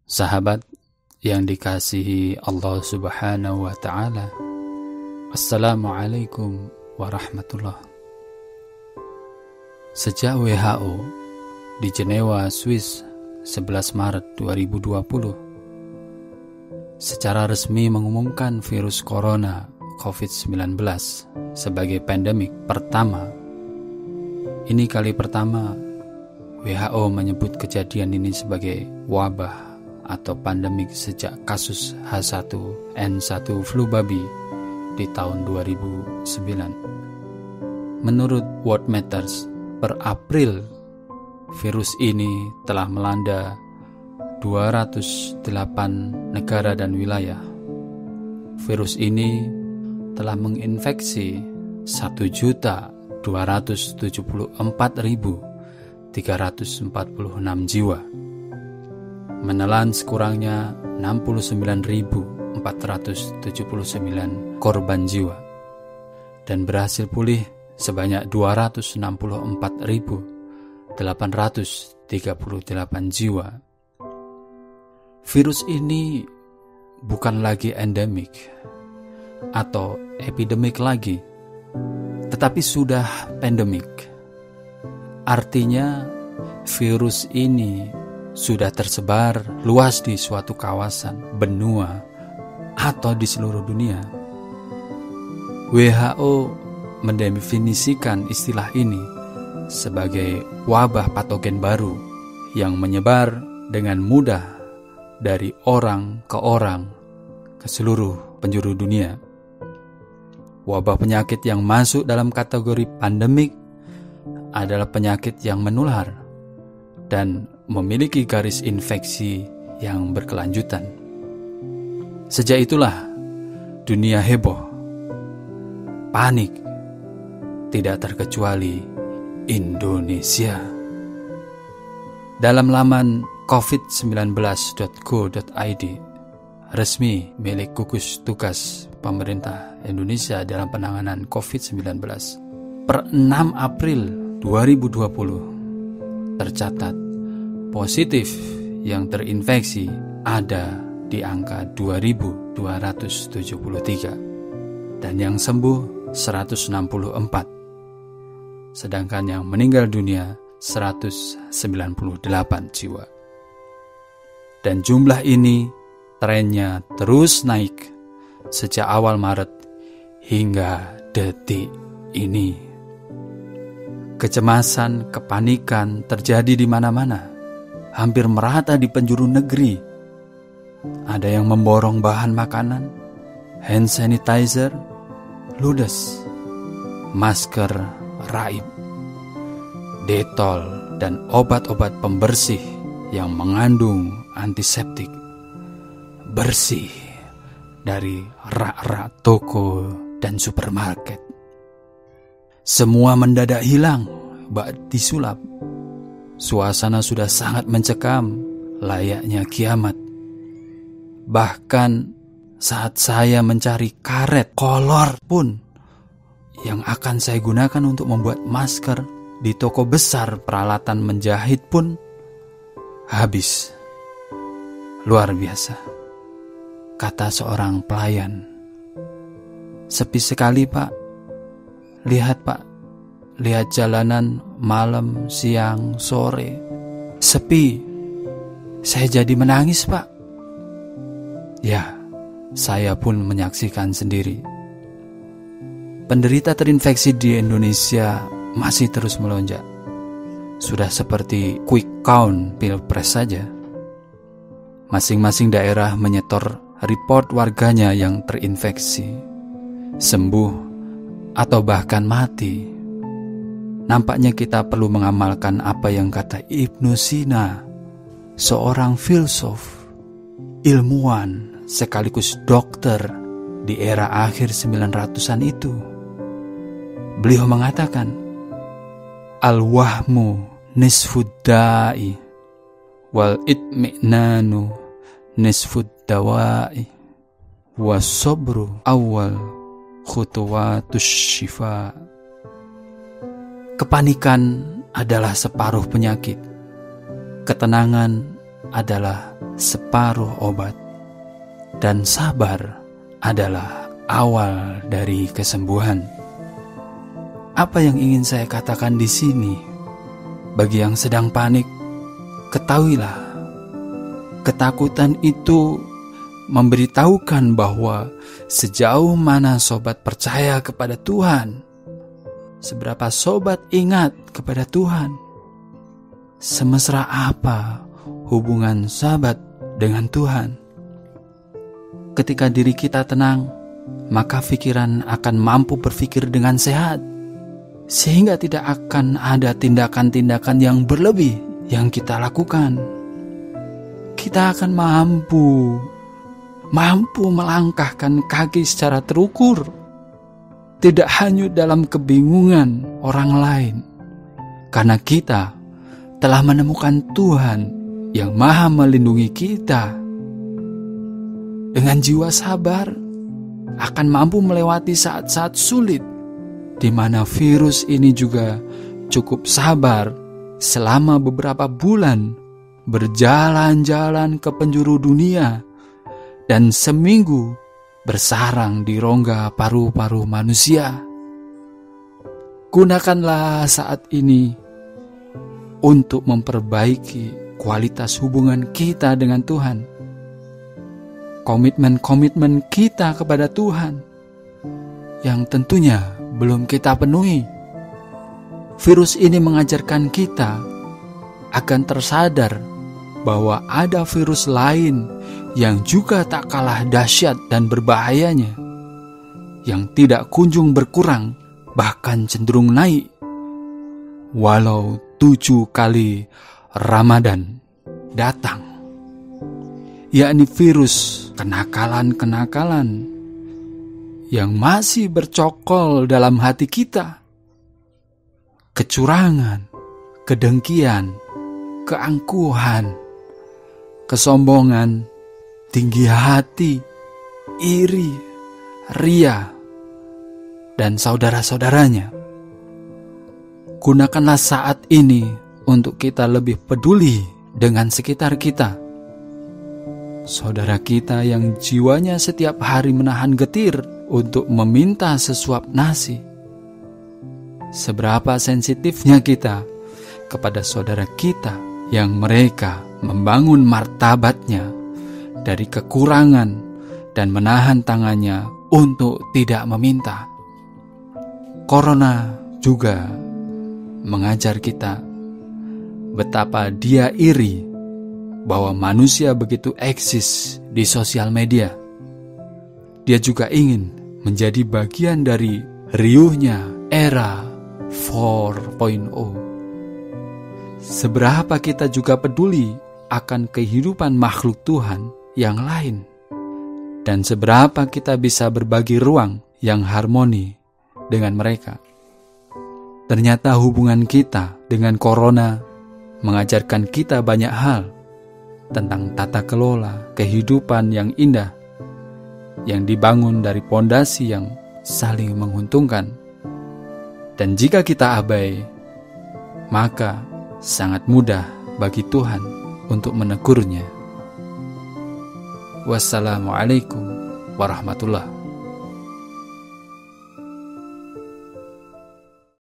Sahabat yang dikasihi Allah Subhanahu wa Ta'ala, Assalamualaikum warahmatullah. Sejak WHO di Jenewa, Swiss 11 Maret 2020 secara resmi mengumumkan virus corona COVID-19 sebagai pandemik pertama. Ini kali pertama WHO menyebut kejadian ini sebagai wabah atau pandemik sejak kasus H1N1 flu babi di tahun 2009. Menurut World Matters, per April virus ini telah melanda 208 negara dan wilayah. Virus ini telah menginfeksi 1.274.346 jiwa, menelan sekurangnya 69.479 korban jiwa, dan berhasil pulih sebanyak 264.838 jiwa. Virus ini bukan lagi endemik atau epidemik lagi, tetapi sudah pandemik. Artinya virus ini sudah tersebar luas di suatu kawasan, benua, atau di seluruh dunia. WHO mendefinisikan istilah ini sebagai wabah patogen baru yang menyebar dengan mudah dari orang ke seluruh penjuru dunia. Wabah penyakit yang masuk dalam kategori pandemik adalah penyakit yang menular dan memiliki garis infeksi yang berkelanjutan. Sejak itulah dunia heboh, panik, tidak terkecuali Indonesia. Dalam laman covid19.go.id resmi milik gugus tugas pemerintah Indonesia dalam penanganan COVID-19, per 6 April 2020 tercatat positif yang terinfeksi ada di angka 2.273 dan yang sembuh 164, sedangkan yang meninggal dunia 198 jiwa. Dan jumlah ini trennya terus naik sejak awal Maret hingga detik ini. Kecemasan, kepanikan terjadi di mana-mana, hampir merata di penjuru negeri. Ada yang memborong bahan makanan, hand sanitizer, ludes, masker, raib, detol, dan obat-obat pembersih yang mengandung antiseptik, bersih dari rak-rak toko dan supermarket. Semua mendadak hilang, bak disulap. Suasana sudah sangat mencekam, layaknya kiamat. Bahkan saat saya mencari karet kolor pun yang akan saya gunakan untuk membuat masker di toko besar peralatan menjahit pun habis. Luar biasa, kata seorang pelayan. Sepi sekali, Pak. Lihat, Pak. Lihat jalanan malam, siang, sore. Sepi. Saya jadi menangis, Pak. Ya, saya pun menyaksikan sendiri. Penderita terinfeksi di Indonesia masih terus melonjak. Sudah seperti quick count pilpres saja. Masing-masing daerah menyetor report warganya yang terinfeksi, sembuh, atau bahkan mati. Nampaknya kita perlu mengamalkan apa yang kata Ibnu Sina, seorang filsuf, ilmuwan sekaligus dokter di era akhir 900-an itu. Beliau mengatakan, al-wahmu nisfud da'i wal itmi'nanu nisfud dawa'i was-sabru awal khutuwatus syifa. Kepanikan adalah separuh penyakit. Ketenangan adalah separuh obat, dan sabar adalah awal dari kesembuhan. Apa yang ingin saya katakan di sini? Bagi yang sedang panik, ketahuilah, ketakutan itu memberitahukan bahwa sejauh mana sobat percaya kepada Tuhan, seberapa sobat ingat kepada Tuhan, semesra apa hubungan sahabat dengan Tuhan. Ketika diri kita tenang, maka pikiran akan mampu berpikir dengan sehat, sehingga tidak akan ada tindakan-tindakan yang berlebih yang kita lakukan. Kita akan mampu melangkahkan kaki secara terukur, tidak hanyut dalam kebingungan orang lain, karena kita telah menemukan Tuhan yang maha melindungi kita. Dengan jiwa sabar, akan mampu melewati saat-saat sulit, di mana virus ini juga cukup sabar selama beberapa bulan berjalan-jalan ke penjuru dunia dan seminggu bersarang di rongga paru-paru manusia. Gunakanlah saat ini untuk memperbaiki kualitas hubungan kita dengan Tuhan, komitmen-komitmen kita kepada Tuhan yang tentunya belum kita penuhi. Virus ini mengajarkan kita akan tersadar bahwa ada virus lain yang juga tak kalah dahsyat dan berbahayanya, yang tidak kunjung berkurang, bahkan cenderung naik, walau 7 kali Ramadan datang, yakni virus kenakalan-kenakalan yang masih bercokol dalam hati kita. Kecurangan, kedengkian, keangkuhan, kesombongan, tinggi hati, iri, ria, dan saudara-saudaranya. Gunakanlah saat ini untuk kita lebih peduli dengan sekitar kita. Saudara kita yang jiwanya setiap hari menahan getir untuk meminta sesuap nasi. Seberapa sensitifnya kita kepada saudara kita yang mereka membangun martabatnya dari kekurangan dan menahan tangannya untuk tidak meminta. Corona juga mengajar kita betapa dia iri bahwa manusia begitu eksis di sosial media. Dia juga ingin menjadi bagian dari riuhnya era 4.0. Seberapa kita juga peduli akan kehidupan makhluk Tuhan yang lain, dan seberapa kita bisa berbagi ruang yang harmoni dengan mereka. Ternyata hubungan kita dengan corona mengajarkan kita banyak hal tentang tata kelola kehidupan yang indah, yang dibangun dari pondasi yang saling menguntungkan. Dan jika kita abai, maka sangat mudah bagi Tuhan untuk menegurnya. Wassalamualaikum warahmatullahi